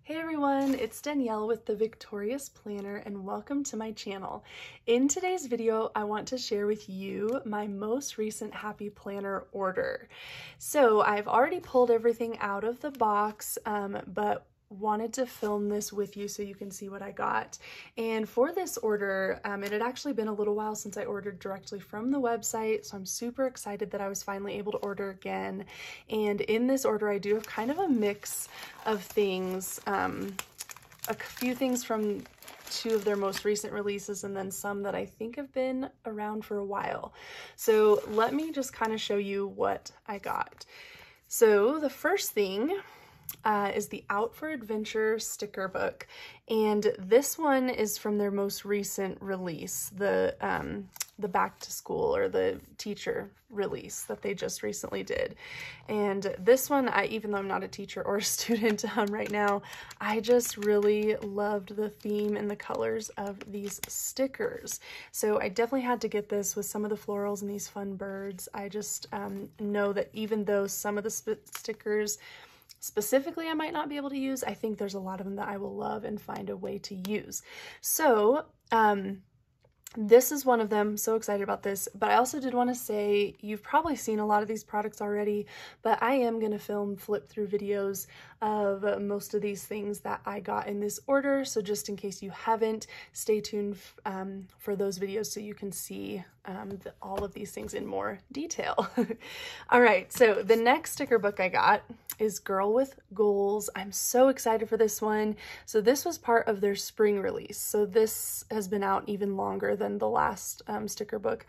Hey everyone, it's Danielle with the Victorious Planner and welcome to my channel. In today's video, I want to share with you my most recent Happy Planner order. So I've already pulled everything out of the box, but wanted to film this with you so you can see what I got. And for this order, it had actually been a little while since I ordered directly from the website, so I'm super excited that I was finally able to order again. And in this order, I do have kind of a mix of things, a few things from two of their most recent releases and then some that I think have been around for a while. So let me just kind of show you what I got. So the first thing is the Out for Adventure sticker book, and this one is from their most recent release, the back to school or the teacher release that they just recently did. And this one, even though I'm not a teacher or a student right now, I just really loved the theme and the colors of these stickers. So I definitely had to get this with some of the florals and these fun birds. I just know that even though some of the stickers specifically I might not be able to use, I think there's a lot of them that I will love and find a way to use. So this is one of them. So excited about this. But I also did want to say, you've probably seen a lot of these products already, but I am going to film flip through videos of most of these things that I got in this order. So just in case you haven't, stay tuned for those videos so you can see all of these things in more detail. All right, so the next sticker book I got is Girl with Goals. I'm so excited for this one. So this was part of their spring release. So this has been out even longer than the last sticker book.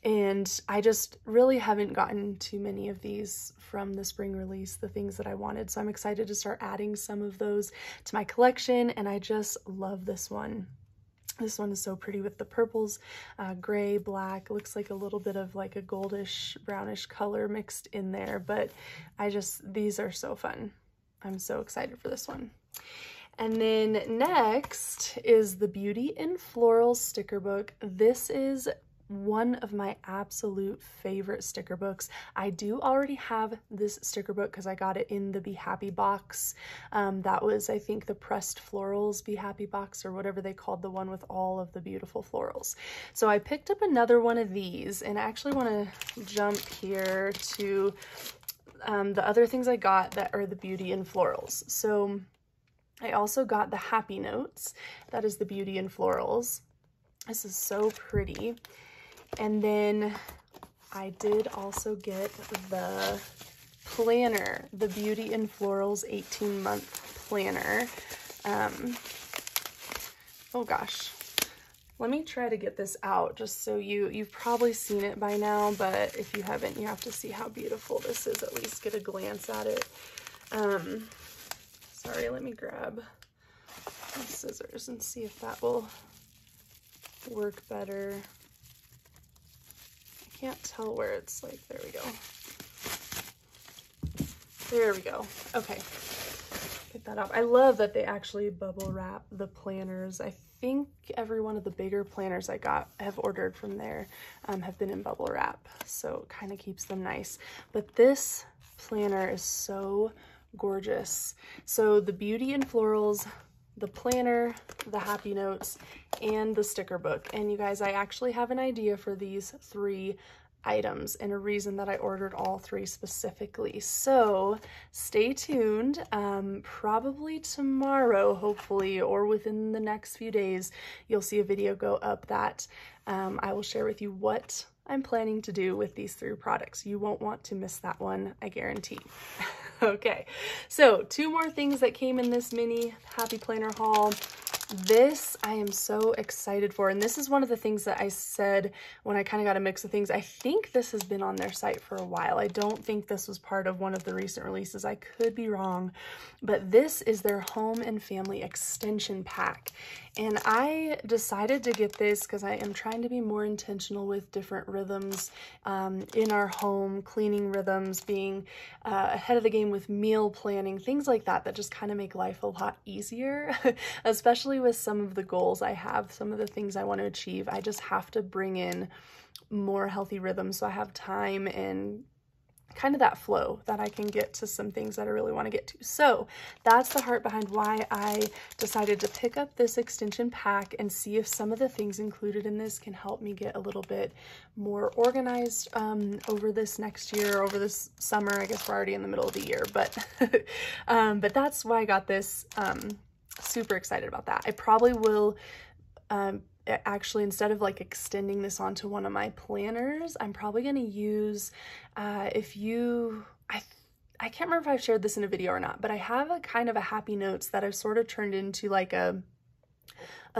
And I just really haven't gotten too many of these from the spring release, the things that I wanted. So I'm excited to start adding some of those to my collection. And I just love this one. This one is so pretty with the purples, gray, black, looks like a little bit of like a goldish, brownish color mixed in there, but these are so fun. I'm so excited for this one. And then next is the Beauty in Florals sticker book. This is one of my absolute favorite sticker books. I do already have this sticker book because I got it in the Be Happy box. That was, I think, the pressed florals Be Happy box or whatever they called the one with all of the beautiful florals. So I picked up another one of these, and I actually want to jump here to the other things I got that are the Beauty in Florals. So I also got the Happy Notes. That is the Beauty in Florals. This is so pretty. And then I did also get the planner, the Beauty in Florals 18-month planner. Oh gosh, let me try to get this out just so you've probably seen it by now, but if you haven't, you have to see how beautiful this is, at least get a glance at it. Sorry, let me grab my scissors and see if that will work better. Can't tell where it's like, there we go. There we go. Okay, get that off. I love that they actually bubble wrap the planners. I think every one of the bigger planners I have ordered from there have been in bubble wrap, so it kind of keeps them nice. But this planner is so gorgeous. So the Beauty in Florals, the planner, the Happy Notes, and the sticker book. And you guys, I actually have an idea for these 3 items and a reason that I ordered all 3 specifically. So stay tuned. Probably tomorrow, hopefully, or within the next few days, you'll see a video go up that I will share with you what I'm planning to do with these 3 products. You won't want to miss that one, I guarantee. Okay, so 2 more things that came in this mini Happy Planner haul. This I am so excited for, and this is one of the things that I said when I kind of got a mix of things. I think this has been on their site for a while. I don't think this was part of one of the recent releases. I could be wrong, but this is their Home and Family Extension Pack. And I decided to get this because I am trying to be more intentional with different rhythms in our home, cleaning rhythms, being ahead of the game with meal planning, things like that, that just kind of make life a lot easier, especially with some of the goals I have, some of the things I want to achieve. I just have to bring in more healthy rhythms so I have time and kind of that flow that I can get to some things that I really want to get to. So that's the heart behind why I decided to pick up this extension pack and see if some of the things included in this can help me get a little bit more organized over this next year, over this summer. I guess we're already in the middle of the year, but but that's why I got this. Super excited about that. I probably will actually, instead of like extending this onto one of my planners, I'm probably going to use, I can't remember if I've shared this in a video or not, but I have a kind of a happy notes that I've sort of turned into like a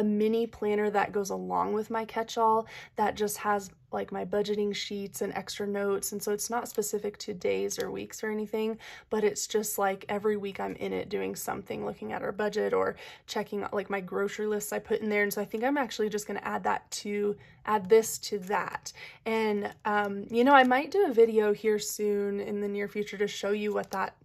mini planner that goes along with my catch-all that just has like my budgeting sheets and extra notes. And so it's not specific to days or weeks or anything, but it's just like every week I'm in it doing something, looking at our budget or checking like my grocery lists I put in there. And so I think I'm actually just going to add this to that. And, you know, I might do a video here soon in the near future to show you what that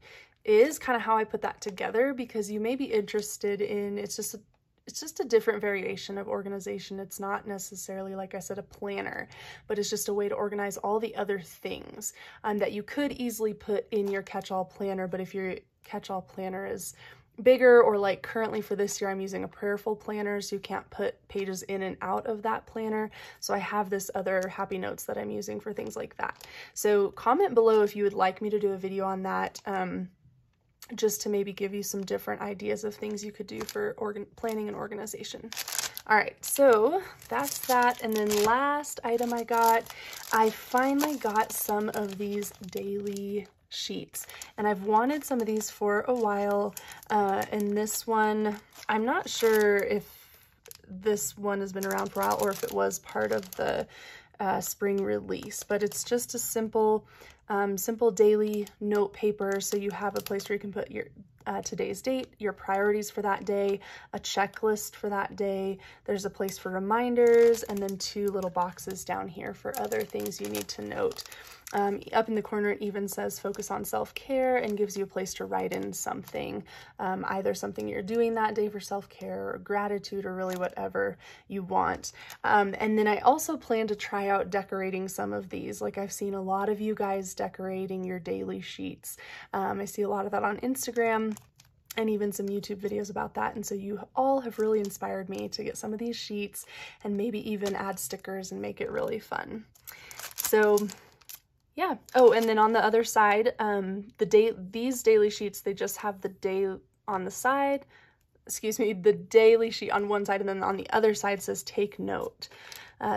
is, kind of how I put that together, because you may be interested in, it's just a different variation of organization. It's not necessarily, like I said, a planner, but it's just a way to organize all the other things that you could easily put in your catch-all planner. But if your catch-all planner is bigger, or like currently for this year, I'm using a prayerful planner, so you can't put pages in and out of that planner. So I have this other happy notes that I'm using for things like that. So comment below if you would like me to do a video on that. Just to maybe give you some different ideas of things you could do for planning and organization. All right, so that's that. And then last item I finally got some of these daily sheets, and I've wanted some of these for a while. And this one, I'm not sure if this one has been around for a while or if it was part of the spring release, but it's just a simple daily note paper. So you have a place where you can put your today's date, your priorities for that day, a checklist for that day. There's a place for reminders, and then 2 little boxes down here for other things you need to note. Up in the corner, it even says focus on self-care and gives you a place to write in something, either something you're doing that day for self-care or gratitude or really whatever you want. And then I also plan to try out decorating some of these. Like I've seen a lot of you guys decorating your daily sheets. I see a lot of that on Instagram and even some YouTube videos about that. And so you all have really inspired me to get some of these sheets and maybe even add stickers and make it really fun. Yeah. Oh, and then on the other side, these daily sheets, they just have the day on the side, the daily sheet on one side, and then on the other side says take note.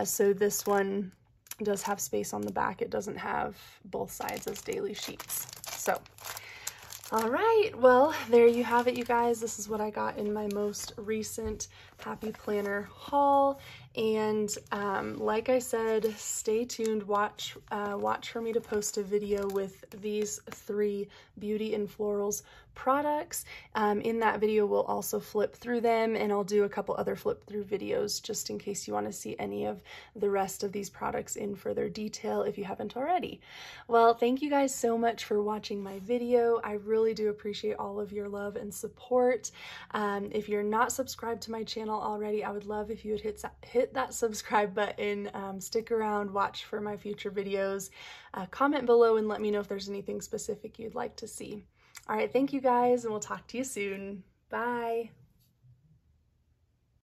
So this one does have space on the back. It doesn't have both sides as daily sheets. So, all right, well, there you have it, you guys. This is what I got in my most recent Happy Planner haul. And like I said, stay tuned, watch for me to post a video with these 3 Beauty and Florals products. In that video, we'll also flip through them, and I'll do a couple other flip through videos just in case you want to see any of the rest of these products in further detail if you haven't already. Well, thank you guys so much for watching my video. I really do appreciate all of your love and support. If you're not subscribed to my channel already, I would love if you would hit that subscribe button, stick around, watch for my future videos, comment below and let me know if there's anything specific you'd like to see. All right, thank you guys, and we'll talk to you soon. Bye.